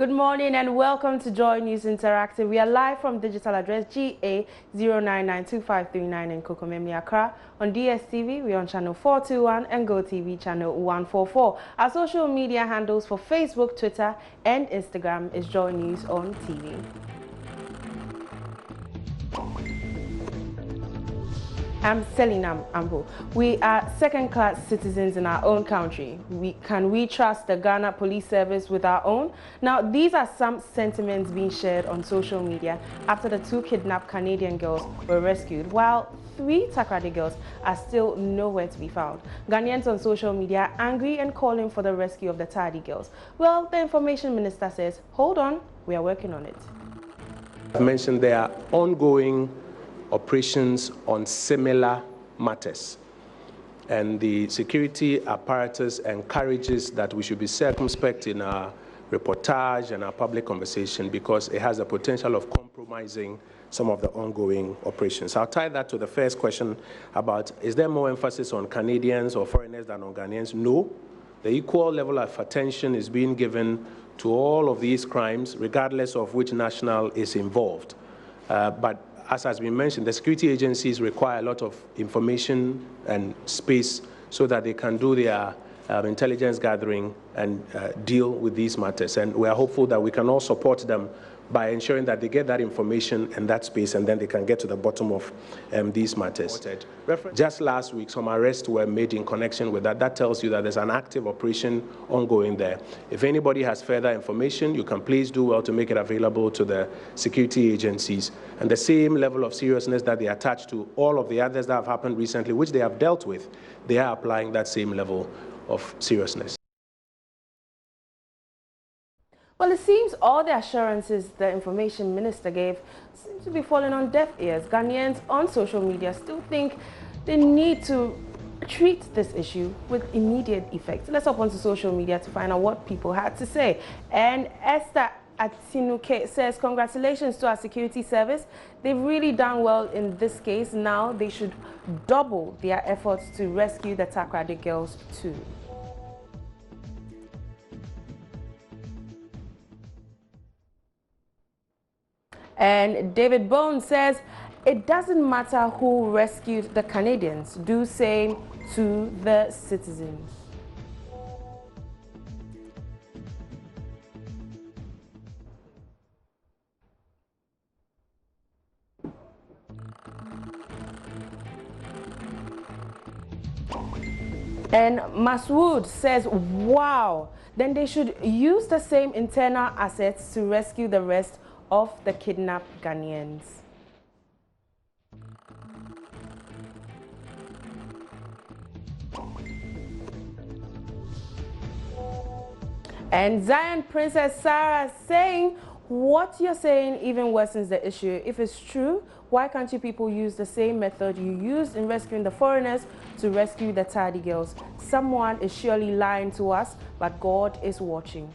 Good morning and welcome to JoyNews Interactive. We are live from digital address GA0992539 in Kokomemi, Accra. On DSTV, we are on channel 421 and GoTV channel 144. Our social media handles for Facebook, Twitter and Instagram is JoyNews on TV. I'm Selina Ambo. We are second-class citizens in our own country. Can we trust the Ghana Police Service with our own? Now, these are some sentiments being shared on social media after the 2 kidnapped Canadian girls were rescued, while 3 Takoradi girls are still nowhere to be found. Ghanaians on social media are angry and calling for the rescue of the tardy girls. Well, the Information Minister says, hold on, we are working on it. I mentioned there are ongoing operations on similar matters, and the security apparatus encourages that we should be circumspect in our reportage and our public conversation because it has the potential of compromising some of the ongoing operations. I'll tie that to the first question about is there more emphasis on Canadians or foreigners than on Ghanaians? No. The equal level of attention is being given to all of these crimes regardless of which national is involved. But as has been mentioned, the security agencies require a lot of information and space so that they can do their intelligence gathering and deal with these matters. And we are hopeful that we can all support them by ensuring that they get that information and that space, and then they can get to the bottom of these matters. Just last week, some arrests were made in connection with that. That tells you that there's an active operation ongoing there. If anybody has further information, you can please do well to make it available to the security agencies. And the same level of seriousness that they attach to all of the others that have happened recently, which they have dealt with, they are applying that same level of seriousness. Well, it seems all the assurances the Information Minister gave seem to be falling on deaf ears. Ghanaians on social media still think they need to treat this issue with immediate effect. Let's hop onto social media to find out what people had to say. And Esther Atinuke says, congratulations to our security service. They've really done well in this case. Now they should double their efforts to rescue the Takoradi girls too. And David Bone says, it doesn't matter who rescued the Canadians, do same to the citizens. And Maswood says, wow, then they should use the same internal assets to rescue the rest of the kidnapped Ghanaians. And Zion Princess Sarah saying, what you're saying even worsens the issue. If it's true, why can't you people use the same method you used in rescuing the foreigners to rescue the tardy girls? Someone is surely lying to us, but God is watching.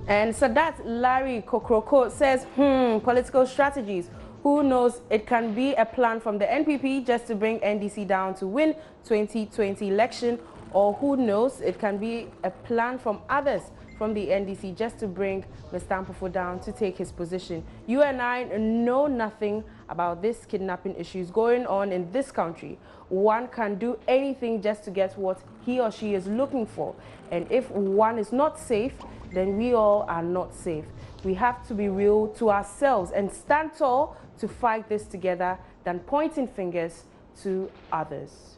And Sadat Larry Kokroko says, political strategies. Who knows, it can be a plan from the NPP just to bring NDC down to win 2020 election, or who knows, it can be a plan from others from the NDC just to bring Mr. Ampofo down to take his position. You and I know nothing about these kidnapping issues going on in this country. One can do anything just to get what he or she is looking for. And if one is not safe, then we all are not safe. We have to be real to ourselves and stand tall to fight this together than pointing fingers to others.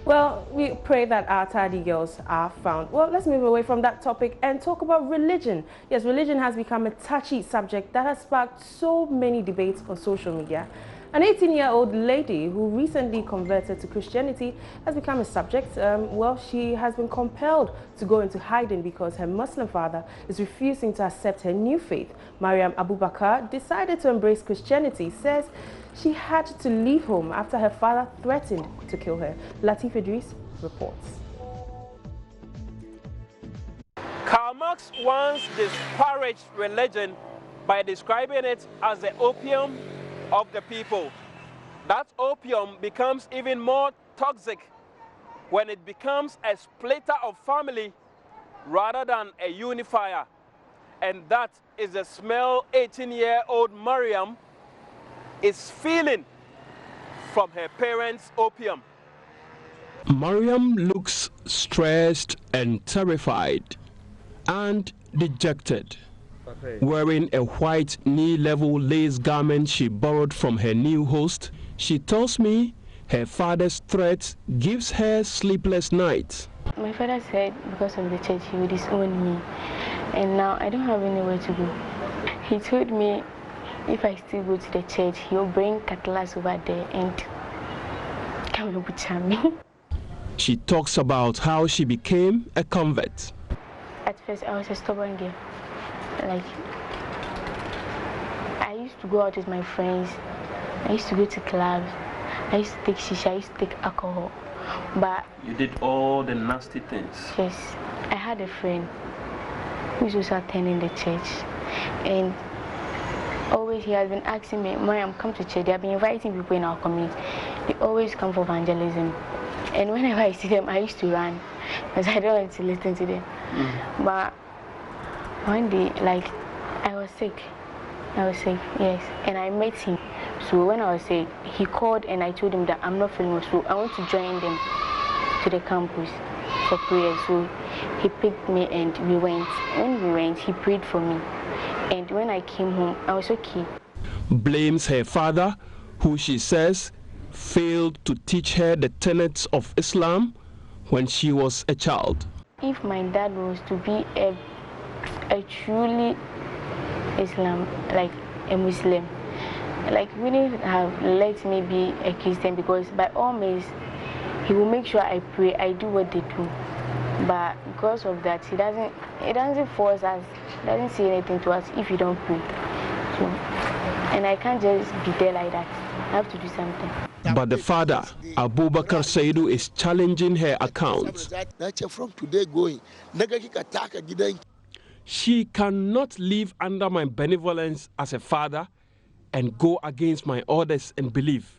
Well, we pray that our tardy girls are found. Well, let's move away from that topic and talk about religion. Yes, religion has become a touchy subject that has sparked so many debates on social media. An 18-year-old lady who recently converted to Christianity has become a subject. Well, she has been compelled to go into hiding because her Muslim father is refusing to accept her new faith. Mariam Abubakar decided to embrace Christianity, says she had to leave home after her father threatened to kill her. Latif Idris reports. Marx once disparaged religion by describing it as the opium of the people. That opium becomes even more toxic when it becomes a splitter of family rather than a unifier. And that is the smell 18-year-old Mariam is feeling from her parents' opium. Mariam looks stressed and terrified and dejected. Wearing a white knee-level lace garment she borrowed from her new host, she tells me her father's threat gives her sleepless nights. My father said because of the church he would disown me, and now I don't have anywhere to go. He told me if I still go to the church, he'll bring Cutlass over there and come and butcher me. She talks about how she became a convert. At first, I was a stubborn girl. Like, I used to go out with my friends. I used to go to clubs. I used to take shisha. I used to take alcohol. But you did all the nasty things. Yes, I had a friend who was attending the church, and always he has been asking me, Mariam, come to church. They have been inviting people in our community. They always come for evangelism. And whenever I see them, I used to run because I don't want to listen to them. But one day, like, I was sick, yes, and I met him. So when I was sick, he called and I told him that I'm not feeling well, so I want to join them to the campus for prayer. So he picked me and we went. When we went, he prayed for me. And when I came home, I was okay. Blames her father, who she says failed to teach her the tenets of Islam when she was a child. If my dad was to be a truly Islam, like a Muslim, like we wouldn't have let me be a Christian, because by all means he will make sure I pray, I do what they do. But because of that, he doesn't force us, doesn't say anything to us if you don't pray. So, and I can't just be there like that. I have to do something. But the father, Abubakar Saidu, is challenging her accounts. From today going, she cannot live under my benevolence as a father and go against my orders and belief.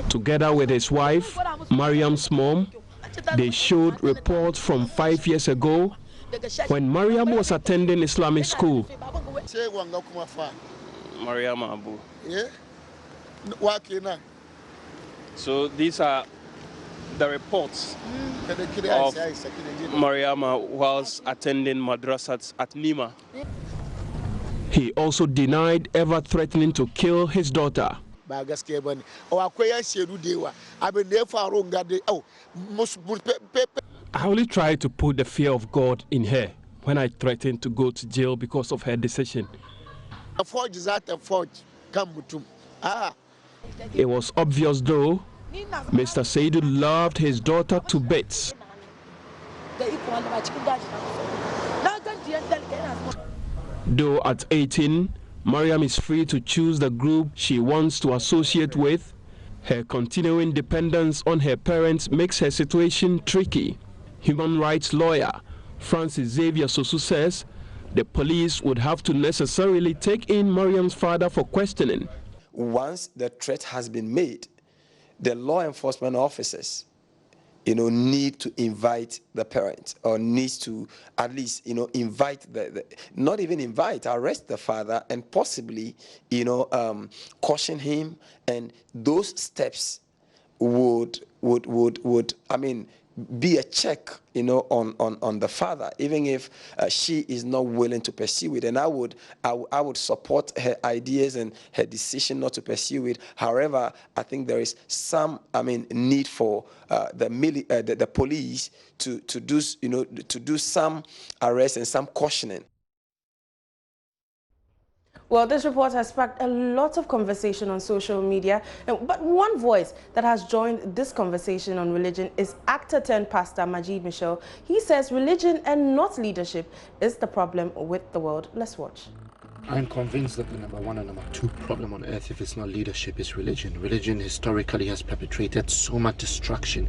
Together with his wife, Mariam's mom, they showed reports from 5 years ago when Mariam was attending Islamic school. Mariam Abu. So these are the reports of Mariama whilst attending madrasas at Nima. He also denied ever threatening to kill his daughter. I only tried to put the fear of God in her when I threatened to go to jail because of her decision. It was obvious though, Mr. Saidu loved his daughter to bits. Though at 18, Mariam is free to choose the group she wants to associate with, her continuing dependence on her parents makes her situation tricky. Human rights lawyer Francis Xavier Sosu says the police would have to necessarily take in Mariam's father for questioning. Once the threat has been made, the law enforcement officers, need to invite the parents, or needs to at least, invite not even invite, arrest the father and possibly, caution him, and those steps would be a check, on the father, even if she is not willing to pursue it. And I would support her ideas and her decision not to pursue it. However, I think there is some, need for the police to do some arrest and some cautioning. Well, this report has sparked a lot of conversation on social media, but one voice that has joined this conversation on religion is actor turned pastor Majid Michel. He says religion and not leadership is the problem with the world. Let's watch. I'm convinced that the number one and number two problem on earth, if it's not leadership, is religion. Religion historically has perpetrated so much destruction.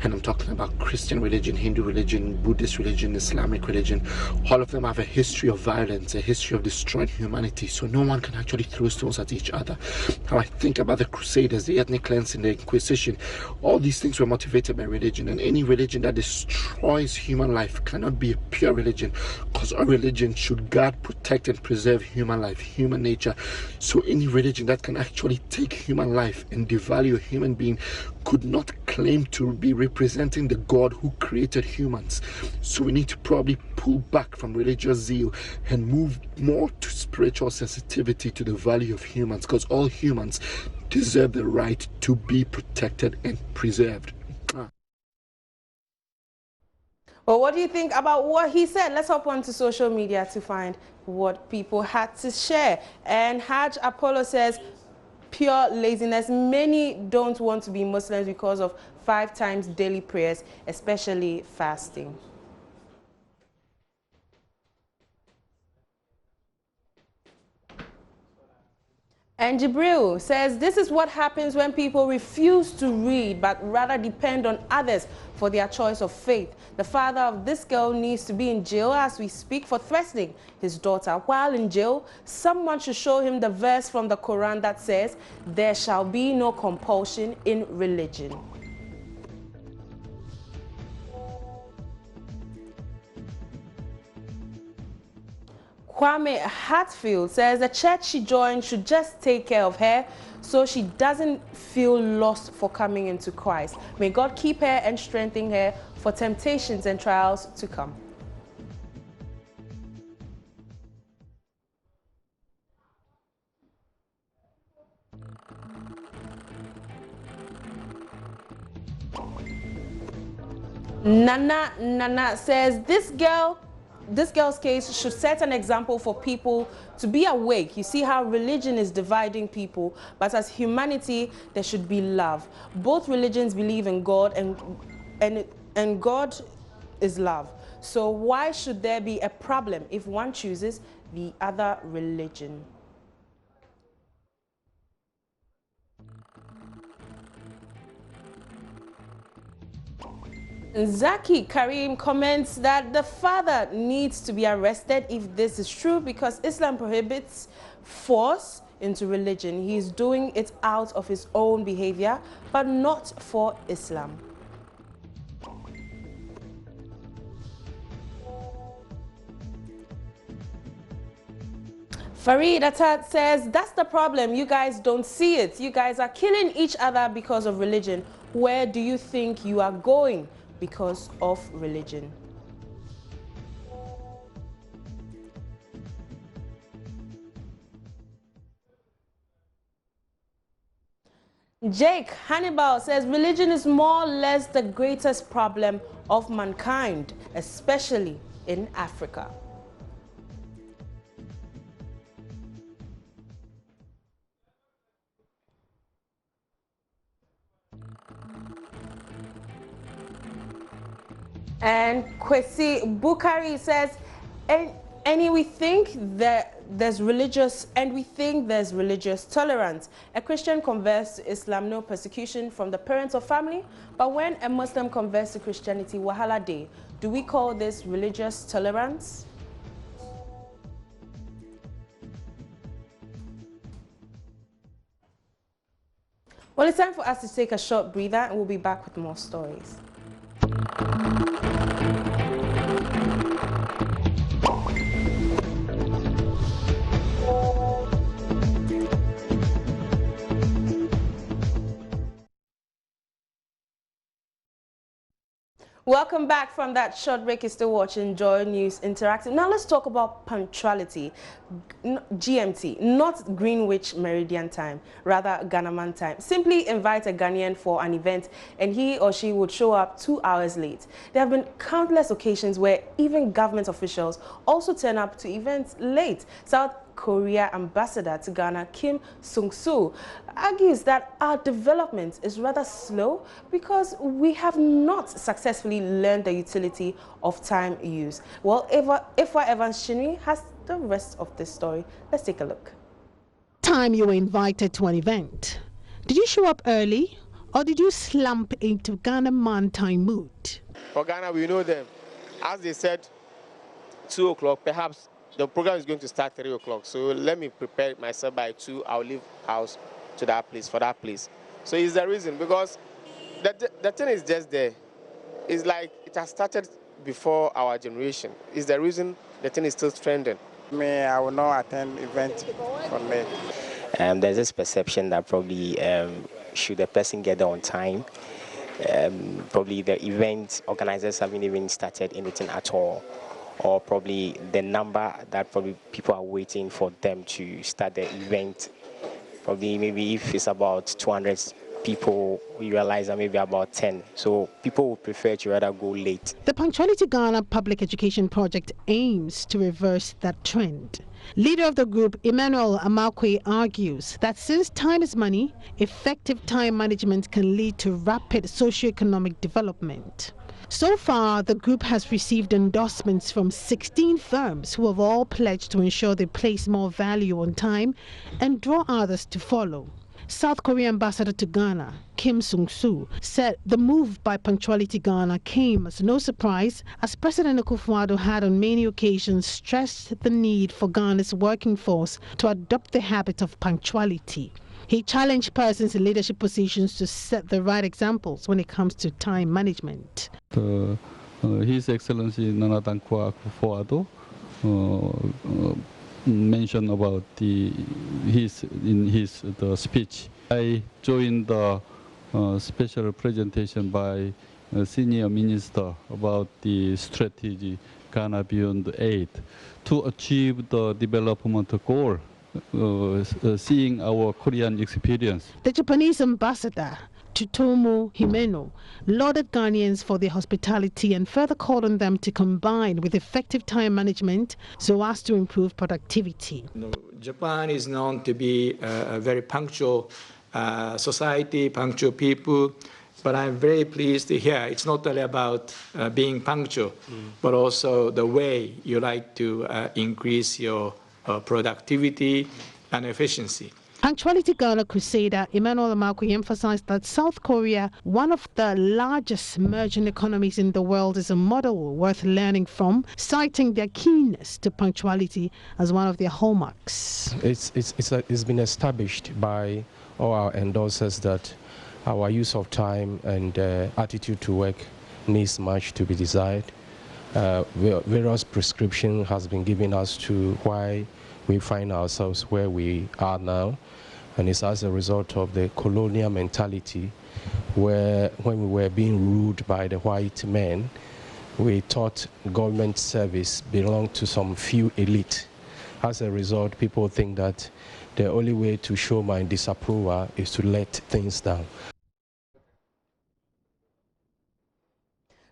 And I'm talking about Christian religion, Hindu religion, Buddhist religion, Islamic religion. All of them have a history of violence, a history of destroying humanity. So no one can actually throw stones at each other. How I think about the Crusaders, the ethnic cleansing, the Inquisition, all these things were motivated by religion. And any religion that destroys human life cannot be a pure religion, because our religion should guard, protect, and preserve human life, human nature. So any religion that can actually take human life and devalue a human being could not claim to be representing the God who created humans. So we need to probably pull back from religious zeal and move more to spiritual sensitivity to the value of humans, because all humans deserve the right to be protected and preserved. Well, what do you think about what he said? Let's hop onto social media to find what people had to share. And Haj Apollo says, pure laziness. Many don't want to be Muslims because of 5 times daily prayers, especially fasting. And Jibril says, this is what happens when people refuse to read but rather depend on others for their choice of faith. The father of this girl needs to be in jail as we speak for threatening his daughter. While in jail, someone should show him the verse from the Quran that says, there shall be no compulsion in religion. Kwame Hatfield says the church she joined should just take care of her so she doesn't feel lost for coming into Christ. May God keep her and strengthen her for temptations and trials to come. Nana says this girl's case should set an example for people to be awake. You see how religion is dividing people, but as humanity, there should be love. Both religions believe in God, and God is love. So why should there be a problem if one chooses the other religion? Zaki Karim comments that the father needs to be arrested if this is true, because Islam prohibits force into religion. He is doing it out of his own behavior, but not for Islam. Farid Atat says, that's the problem. You guys don't see it. You guys are killing each other because of religion. Where do you think you are going because of religion? Jake Hannibal says religion is more or less the greatest problem of mankind, especially in Africa. And Kwesi Bukari says, and we think that there's religious tolerance. A Christian converts to Islam, no persecution from the parents or family. But when a Muslim converts to Christianity, wahala day. Do we call this religious tolerance? Well, it's time for us to take a short breather, and we'll be back with more stories. Welcome back from that short break. You're still watching JoyNews Interactive. Now let's talk about punctuality. GMT, not Greenwich Meridian time, rather Ghanaman time. Simply invite a Ghanaian for an event and he or she would show up 2 hours late. There have been countless occasions where even government officials also turn up to events late. South Korea ambassador to Ghana, Kim Sung-soo, argues that our development is rather slow because we have not successfully learned the utility of time use. Well, Ifwa Evans Chinui has the rest of this story. Let's take a look. Time you were invited to an event. Did you show up early or did you slump into Ghana man time mood? For Ghana, we know them. As they said, 2 o'clock, perhaps the program is going to start 3 o'clock. So let me prepare myself by 2. I'll leave house to that place, for that place. So it's the reason, because the thing is just there. It's like it has started before our generation. It's the reason the thing is still trending. Me, I will not attend event for me. There's this perception that probably should the person get there on time, probably the event organizers haven't even started anything at all, or probably the number that probably people are waiting for them to start the event. Probably maybe if it's about 200 people, we realize that maybe about 10. So people would prefer to rather go late. The Punctuality Ghana Public Education Project aims to reverse that trend. Leader of the group, Emmanuel Amakwe, argues that since time is money, effective time management can lead to rapid socioeconomic development. So far, the group has received endorsements from 16 firms who have all pledged to ensure they place more value on time and draw others to follow. South Korea Ambassador to Ghana, Kim Sung-soo, said the move by Punctuality Ghana came as no surprise, as President Akufo-Addo had on many occasions stressed the need for Ghana's working force to adopt the habit of punctuality. He challenged persons in leadership positions to set the right examples when it comes to time management. His Excellency Nana Dankwa Akufo-Addo mentioned about his speech. I joined the special presentation by a senior minister about the strategy Ghana Beyond Aid to achieve the development goal, seeing our Korean experience. The Japanese ambassador, Tsutomu Himeno, lauded Ghanaians for their hospitality and further called on them to combine with effective time management so as to improve productivity. Japan is known to be a very punctual society, punctual people, but I'm very pleased to hear it's not only about being punctual, but also the way you like to increase your productivity and efficiency. Punctuality Ghana crusader Emmanuel Amakwe emphasized that South Korea, one of the largest emerging economies in the world, is a model worth learning from, citing their keenness to punctuality as one of their hallmarks. It's been established by all our endorsers that our use of time and attitude to work needs much to be desired. Various prescription has been given us to why we find ourselves where we are now, and it's as a result of the colonial mentality where when we were being ruled by the white men, we thought government service belonged to some few elite. As a result, people think that the only way to show my disapproval is to let things down.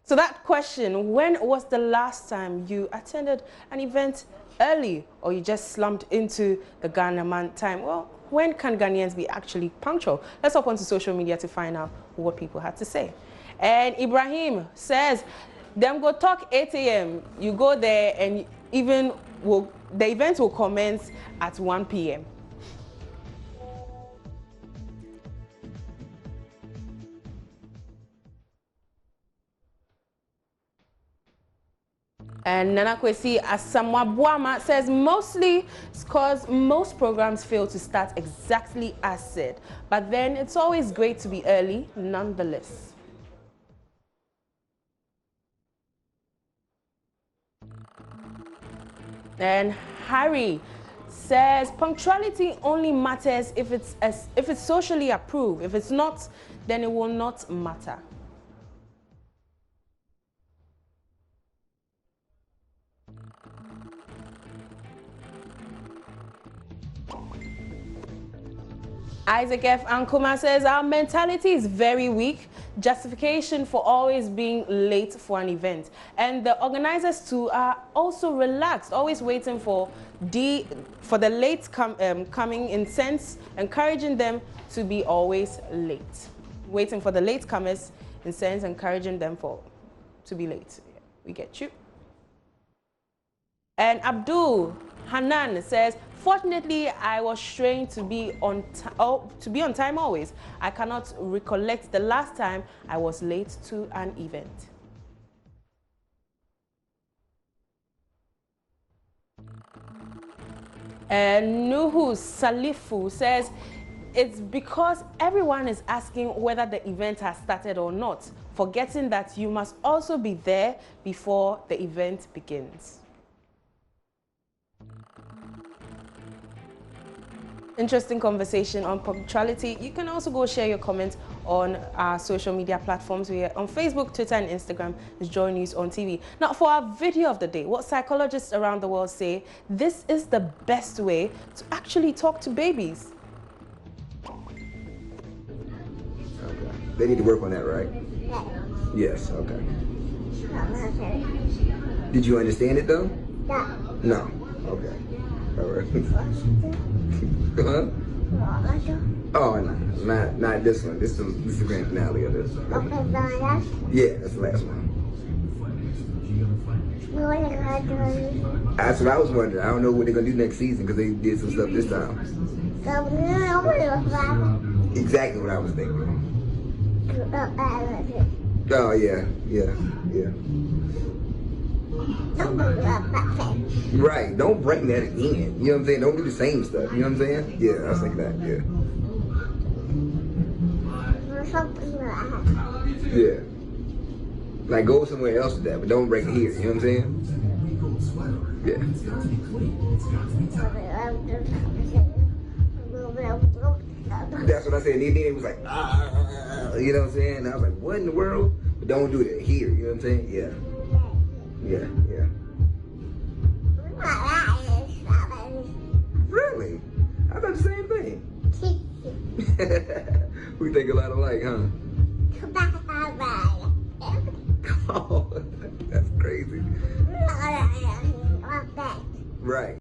So that question, when was the last time you attended an event early or you just slumped into the Ghana man time? Well, when can Ghanaians be actually punctual? Let's hop onto social media to find out what people had to say. And Ibrahim says, them go talk 8 a.m. You go there and the event will commence at 1 p.m. And Nana Kwesi Asamoah Boama says mostly it's because most programs fail to start exactly as said. But then it's always great to be early nonetheless. And Harry says punctuality only matters if it's socially approved. If it's not, then it will not matter. Isaac F. Ankuma says our mentality is very weak. Justification for always being late for an event, and the organizers too are also relaxed, always waiting for the late coming, in sense encouraging them to be always late, waiting for the late comers, in sense encouraging them to be late. We get you. And Abdul Hanan says, fortunately, I was trained to be on time always. I cannot recollect the last time I was late to an event. Nuhu Salifu says, it's because everyone is asking whether the event has started or not, forgetting that you must also be there before the event begins. Interesting conversation on punctuality. You can also go share your comments on our social media platforms. We are on Facebook, Twitter, and Instagram. It's JoyNews on TV. Now, for our video of the day, what psychologists around the world say this is the best way to actually talk to babies. Okay. They need to work on that, right? Yes. Okay. Did you understand it though? No. Okay. All right. Huh? Oh, no, not this one. This is the grand finale of this. Yeah, that's the last one. That's what I was wondering. I don't know what they're gonna do next season because they did some stuff this time. Exactly what I was thinking. Oh yeah. Right, don't bring that again. You know what I'm saying? Don't do the same stuff. You know what I'm saying? Yeah, I was thinking that. Yeah. Like go somewhere else with that, but don't bring it here. You know what I'm saying? Yeah. That's what I said. Then it was like, you know what I'm saying? And I was like, what in the world? But don't do that here. You know what I'm saying? Yeah. Really? I thought the same thing. We think a lot alike, huh? Oh, that's crazy. Right.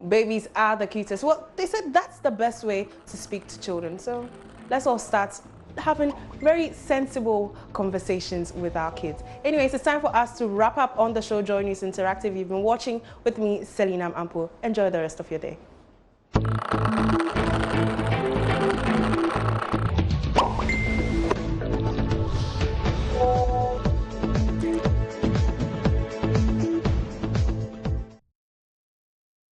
Babies are the cutest. Well, they said that's the best way to speak to children. So let's all start having very sensible conversations with our kids. Anyways, it's time for us to wrap up on the show JoyNews Interactive. You've been watching with me, Selina Ampo. Enjoy the rest of your day.